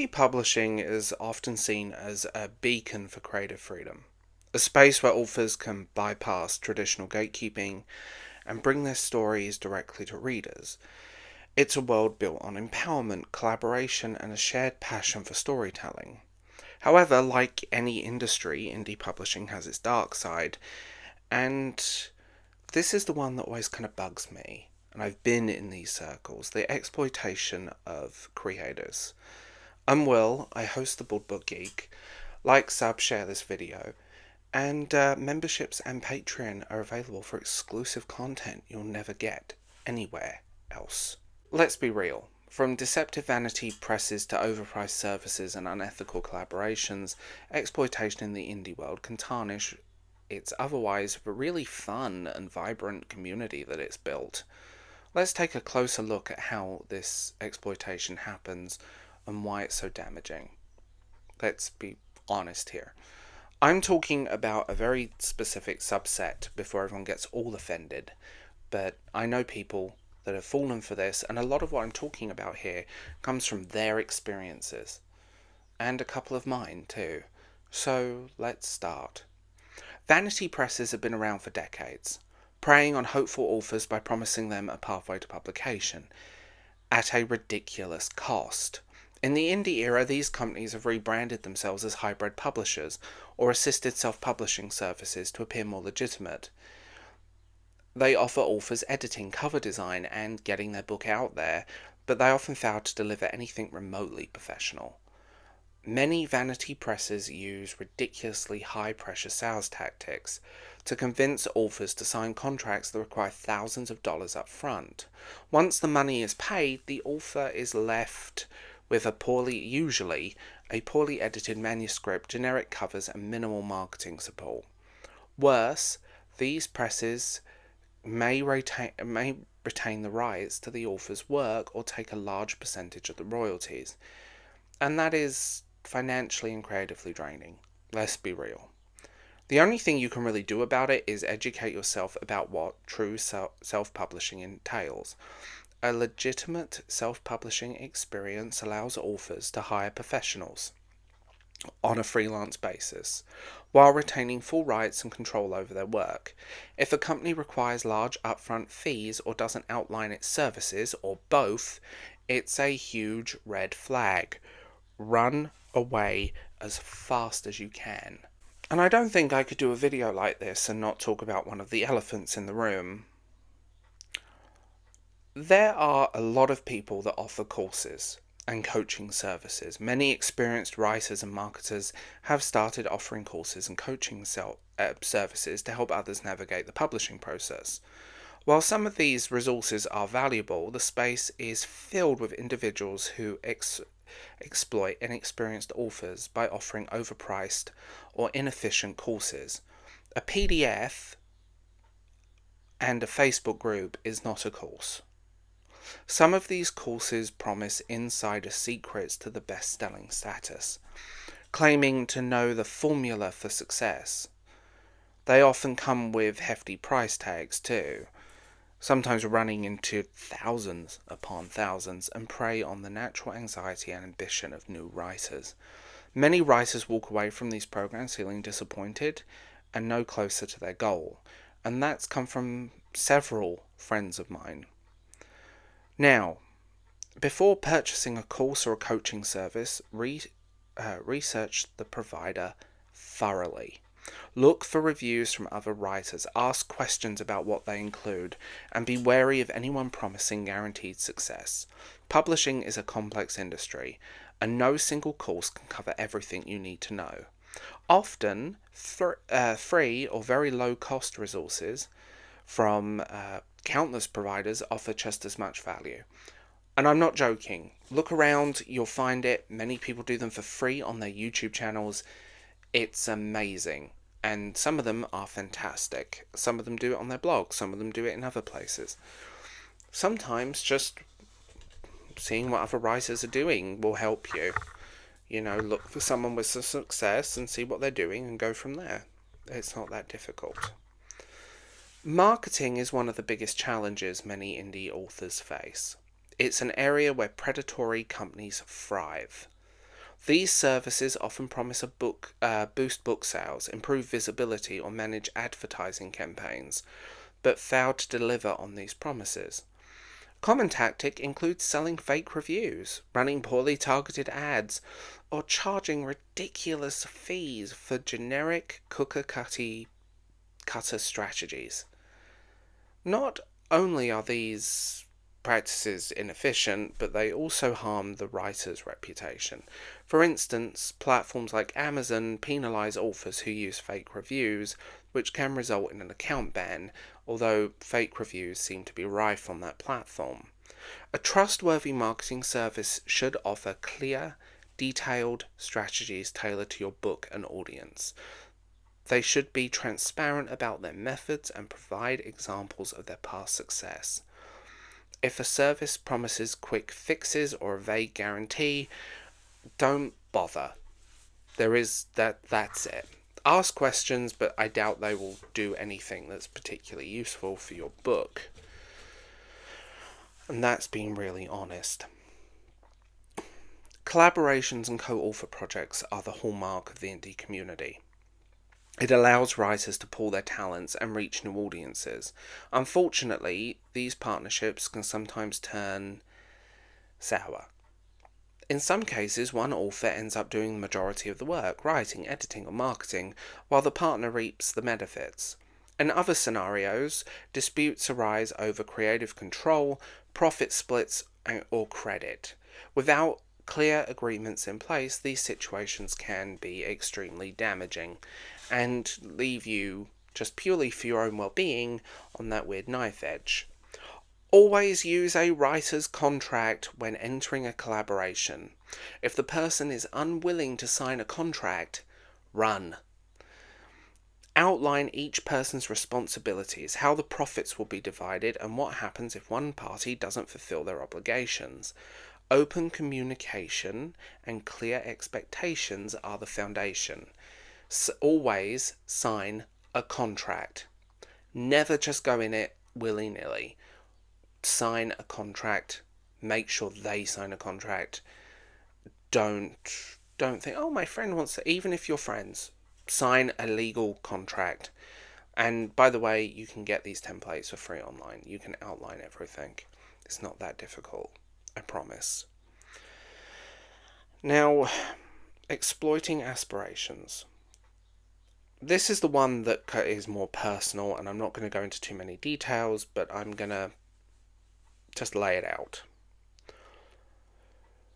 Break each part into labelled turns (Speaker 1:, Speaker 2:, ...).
Speaker 1: Indie publishing is often seen as a beacon for creative freedom, a space where authors can bypass traditional gatekeeping and bring their stories directly to readers. It's a world built on empowerment, collaboration, and a shared passion for storytelling. However, like any industry, indie publishing has its dark side, and this is the one that always kind of bugs me. And I've been in these circles, the exploitation of creators. I'm Will, I host the Board Book Geek. Like, sub, share this video. And memberships and Patreon are available for exclusive content you'll never get anywhere else. Let's be real. From deceptive vanity presses to overpriced services and unethical collaborations, exploitation in the indie world can tarnish its otherwise really fun and vibrant community that it's built. Let's take a closer look at how this exploitation happens and why it's so damaging. Let's be honest here. I'm talking about a very specific subset before everyone gets all offended, but I know people that have fallen for this, and a lot of what I'm talking about here comes from their experiences, and a couple of mine too. So let's start. Vanity presses have been around for decades, preying on hopeful authors by promising them a pathway to publication at a ridiculous cost. In the indie era, these companies have rebranded themselves as hybrid publishers or assisted self-publishing services to appear more legitimate. They offer authors editing, cover design, and getting their book out there, but they often fail to deliver anything remotely professional. Many vanity presses use ridiculously high-pressure sales tactics to convince authors to sign contracts that require thousands of dollars up front. Once the money is paid, the author is left with usually a poorly edited manuscript, generic covers, and minimal marketing support. Worse, these presses may retain the rights to the author's work or take a large percentage of the royalties. And that is financially and creatively draining. Let's be real. The only thing you can really do about it is educate yourself about what true self-publishing entails. A legitimate self-publishing experience allows authors to hire professionals on a freelance basis, while retaining full rights and control over their work. If a company requires large upfront fees or doesn't outline its services, or both, it's a huge red flag. Run away as fast as you can. And I don't think I could do a video like this and not talk about one of the elephants in the room. There are a lot of people that offer courses and coaching services. Many experienced writers and marketers have started offering courses and coaching services to help others navigate the publishing process. While some of these resources are valuable, the space is filled with individuals who exploit inexperienced authors by offering overpriced or inefficient courses. A PDF and a Facebook group is not a course. Some of these courses promise insider secrets to the best-selling status, claiming to know the formula for success. They often come with hefty price tags too, sometimes running into thousands upon thousands, and prey on the natural anxiety and ambition of new writers. Many writers walk away from these programs feeling disappointed and no closer to their goal, and that's come from several friends of mine. Now, before purchasing a course or a coaching service, research the provider thoroughly. Look for reviews from other writers, ask questions about what they include, and be wary of anyone promising guaranteed success. Publishing is a complex industry, and no single course can cover everything you need to know. Often, free or very low-cost resources from countless providers offer just as much value. And I'm not joking. Look around, you'll find it. Many people do them for free on their YouTube channels. It's amazing. And some of them are fantastic. Some of them do it on their blog. Some of them do it in other places. Sometimes just seeing what other writers are doing will help you. Look for someone with some success and see what they're doing and go from there. It's not that difficult. Marketing is one of the biggest challenges many indie authors face. It's an area where predatory companies thrive. These services often promise boost book sales, improve visibility, or manage advertising campaigns, but fail to deliver on these promises. Common tactic includes selling fake reviews, running poorly targeted ads, or charging ridiculous fees for generic cutter strategies. Not only are these practices inefficient, but they also harm the writer's reputation. For instance, platforms like Amazon penalise authors who use fake reviews, which can result in an account ban, although fake reviews seem to be rife on that platform. A trustworthy marketing service should offer clear, detailed strategies tailored to your book and audience. They should be transparent about their methods and provide examples of their past success. If a service promises quick fixes or a vague guarantee, don't bother. That's it. Ask questions, but I doubt they will do anything that's particularly useful for your book. And that's being really honest. Collaborations and co-author projects are the hallmark of the indie community. It allows writers to pool their talents and reach new audiences. Unfortunately, these partnerships can sometimes turn sour. In some cases, one author ends up doing the majority of the work, writing, editing, or marketing, while the partner reaps the benefits. In other scenarios, disputes arise over creative control, profit splits, or credit. Without clear agreements in place, these situations can be extremely damaging and leave you, just purely for your own well-being, on that weird knife edge. Always use a writer's contract when entering a collaboration. If the person is unwilling to sign a contract, run. Outline each person's responsibilities, how the profits will be divided, and what happens if one party doesn't fulfill their obligations. Open communication and clear expectations are the foundation. Always sign a contract. Never just go in it willy-nilly. Sign a contract. Make sure they sign a contract. Don't think, oh, my friend wants to. Even if you're friends, sign a legal contract. And by the way, you can get these templates for free online. You can outline everything. It's not that difficult, I promise. Now, exploiting aspirations. This is the one that is more personal, and I'm not going to go into too many details, but I'm going to just lay it out.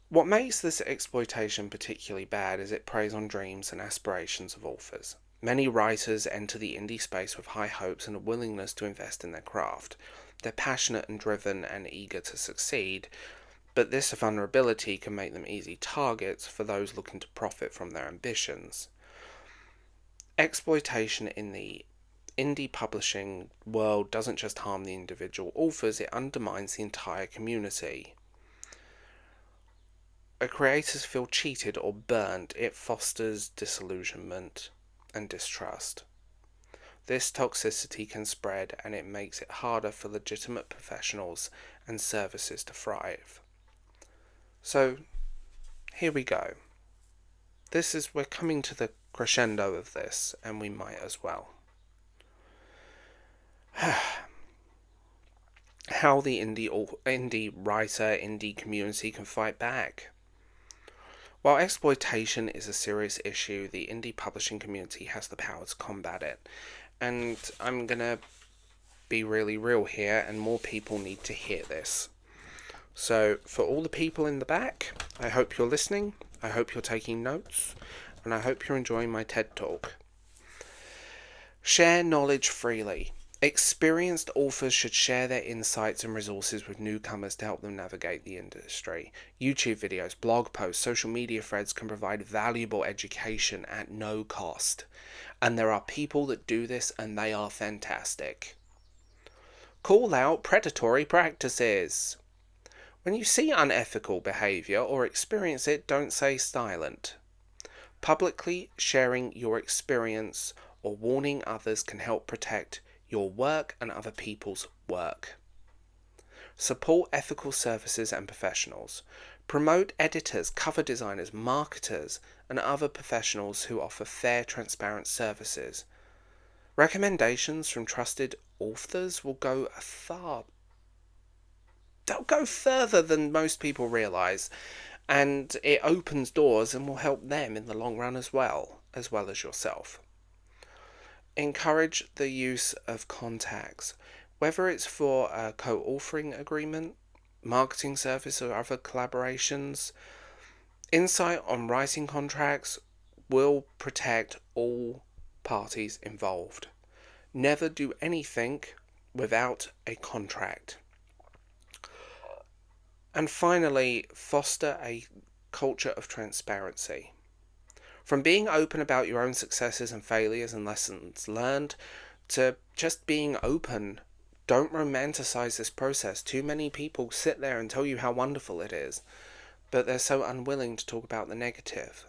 Speaker 1: What makes this exploitation particularly bad is it preys on dreams and aspirations of authors. Many writers enter the indie space with high hopes and a willingness to invest in their craft. They're passionate and driven and eager to succeed, but this vulnerability can make them easy targets for those looking to profit from their ambitions. Exploitation in the indie publishing world doesn't just harm the individual authors, it undermines the entire community. Creators feel cheated or burnt, it fosters disillusionment and distrust. This toxicity can spread, and it makes it harder for legitimate professionals and services to thrive. So, here we go. We're coming to the crescendo of this, and we might as well. How the indie writer, indie community can fight back. While exploitation is a serious issue, the indie publishing community has the power to combat it. And I'm gonna be really real here, and more people need to hear this. So, for all the people in the back, I hope you're listening, I hope you're taking notes, and I hope you're enjoying my TED Talk. Share knowledge freely. Experienced authors should share their insights and resources with newcomers to help them navigate the industry. YouTube videos, blog posts, social media threads can provide valuable education at no cost. And there are people that do this, and they are fantastic. Call out predatory practices. When you see unethical behaviour or experience it, don't stay silent. Publicly sharing your experience or warning others can help protect your work and other people's work. Support ethical services and professionals. Promote editors, cover designers, marketers, and other professionals who offer fair, transparent services. Recommendations from trusted authors will go they'll go further than most people realise, and it opens doors and will help them in the long run as well as yourself. Encourage the use of contacts, whether it's for a co-authoring agreement, marketing service, or other collaborations. Insight on writing contracts will protect all parties involved. Never do anything without a contract. And finally, foster a culture of transparency. From being open about your own successes and failures and lessons learned to just being open. Don't romanticize this process. Too many people sit there and tell you how wonderful it is, but they're so unwilling to talk about the negative.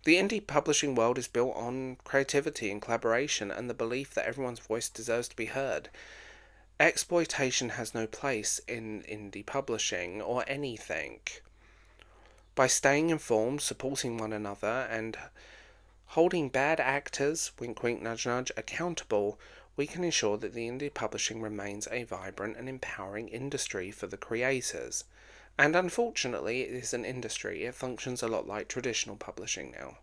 Speaker 1: The indie publishing world is built on creativity and collaboration and the belief that everyone's voice deserves to be heard. Exploitation has no place in indie publishing or anything. By staying informed, supporting one another, and holding bad actors, wink wink nudge nudge, accountable, we can ensure that the indie publishing remains a vibrant and empowering industry for the creators. And unfortunately, it is an industry. It functions a lot like traditional publishing now.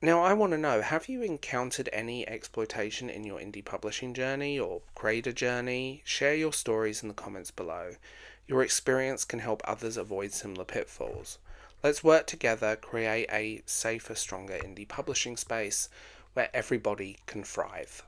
Speaker 1: Now, I want to know, have you encountered any exploitation in your indie publishing journey or creator journey? Share your stories in the comments below. Your experience can help others avoid similar pitfalls. Let's work together, create a safer, stronger indie publishing space where everybody can thrive.